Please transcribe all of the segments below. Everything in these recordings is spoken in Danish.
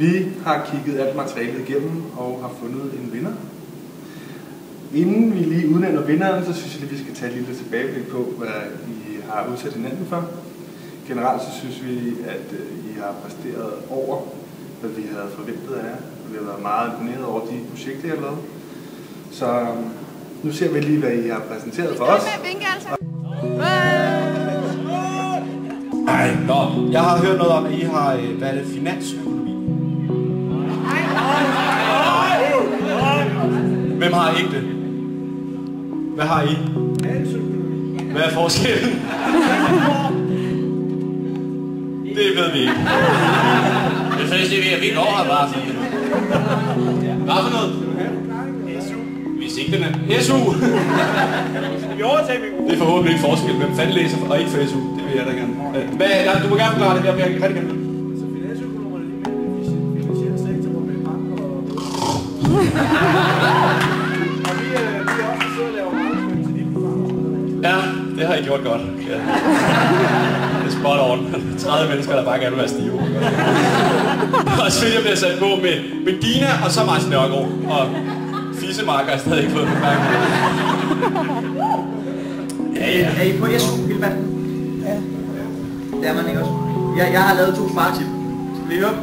Vi har kigget alt materialet igennem og har fundet en vinder. Inden vi lige udnævner vinderen, så synes jeg lige, vi skal tage et lille tilbageblik på, hvad I har udsat hinanden for. Generelt så synes vi, at I har præsteret over, hvad vi havde forventet af jer. Vi har været meget imponeret over de projekter, I har lavet. Så nu ser vi lige, hvad I har præsenteret for os. Jeg har hørt noget om, at I har, hvad er det, finansøkonomi? Hvem har ikke det? Hvad har I? Hvad er forskellen? Det ved vi ikke. Det synes jeg, vi går her bare. Hvad for noget? SU. Vi er sigtende. SU! Vi overtager mig. Det er forhåbentlig ikke forskel. Hvem fanden læser og ikke for SU? Det vil jeg da gerne. Du må gerne forklare det. Jeg vil rigtig gerne. Så finansøkonomerne er lige med den finansielle sektor, hvor vi er banker og vi er også siddet og laver markedsføring til de programmer. Ja, det har I gjort godt. Ja. Det er spot on. 30 mennesker, der bare gerne vil være stive. Og så jeg bliver sat på med Dina og så Martin Nørgaard. Og Fisemarker har stadig ikke fået med mærke. Er I på SU, Hilbert? Ja. Det er man ikke også. Jeg har lavet 2 spartip. Vil I høre?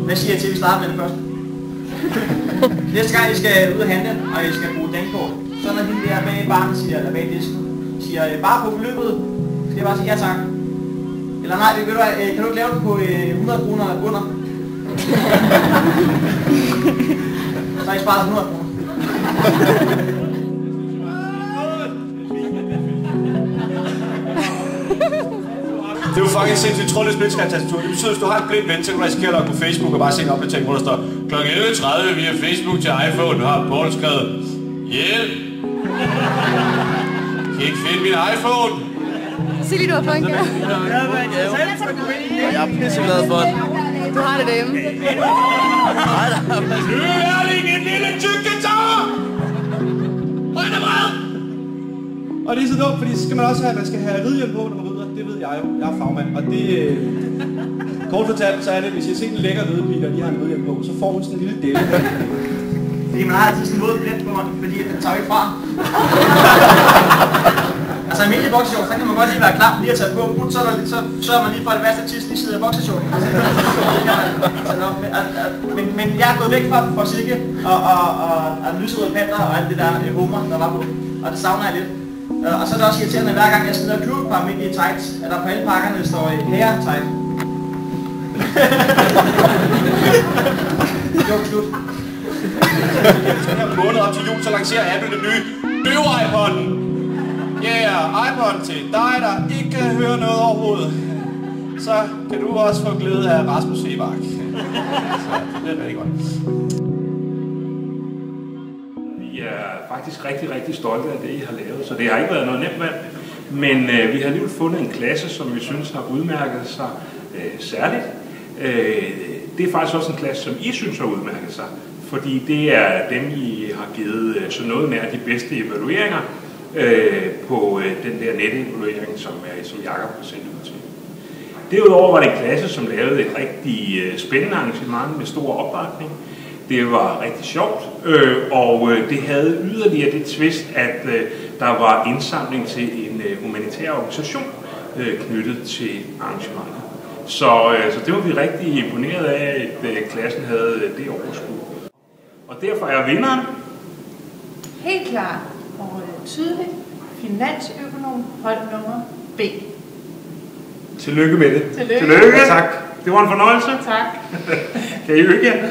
Hvad siger jeg til, at vi starter med det første? Næste gang I skal ud og handle, og I skal bruge dankort, så når hende der bag baren siger, eller bag disken, siger bare på beløbet, skal jeg bare sige ja tak. Eller nej, ved du hvad, kan du ikke lave den på 100 kroner under? Så har I sparet 100 kroner. Det er jo fucking sindssygt. Jeg tror, det er splitskærmtastatur. Det betyder, at hvis du har en blind ven, så kan du risikere at logge på Facebook og bare se en opdatering, hvor der står kl. 11.30 via Facebook til iPhone. Nu har Paul skrevet hjælp. Kan ikke finde min iPhone. Sig lige, du har fået en gave. Jeg er pisseglad for det. Du har det derhjemme. Lørling, en lille tyk guitar! Og en er bred! Og det er så dumt, fordi så skal man også have, man skal have ridhjelm på, når man rider. Det ved jeg jo. Jeg er fagmand. Og det... Kort fortalt, så er det, hvis jeg ser en lækker ridepige, og de har en ridhjelm på, så får hun sådan en lille delle. Fordi man har altid sådan en våd blæt på mig, fordi den tager ikke fra. Altså i almindelig bokseshorts, så kan man godt lige være klar lige at tage på. Så sørger man lige for, at det værste artist lige sidder i bokseshorten. Men jeg er gået væk fra Silke og lyserøde panter og alt det der hummer, der var på. Og det savner jeg lidt. Og så er det også irriterende, hver gang jeg smider et par midt i tights, at der på alle pakkerne står hair tight. Jo, slut. En måned op til jul, så lancerer Apple den nye døve-iPod'en. iPod'en til dig, der ikke kan høre noget overhovedet. Så kan du også få glæde af Rasmus Sebak. Så det er rigtig godt. Vi er faktisk rigtig stolte af det, I har lavet, så det har ikke været noget nemt valg. Men vi har alligevel fundet en klasse, som vi synes har udmærket sig særligt. Det er faktisk også en klasse, som I synes har udmærket sig, fordi det er dem, I har givet så noget nær de bedste evalueringer på den der netevaluering, som Jakob har sendt ud til. Derudover var det en klasse, som lavede et rigtig spændende arrangement med stor opbakning. Det var rigtig sjovt, og det havde yderligere det twist, at der var indsamling til en humanitær organisation knyttet til arrangementet. Så det var vi rigtig imponeret af, at klassen havde det overskud. Og derfor er vinderen helt klart og tydeligt finansøkonom hold nummer B. Tillykke med det. Tillykke. Tak. Det var en fornøjelse. Tak. Kan I øge jer?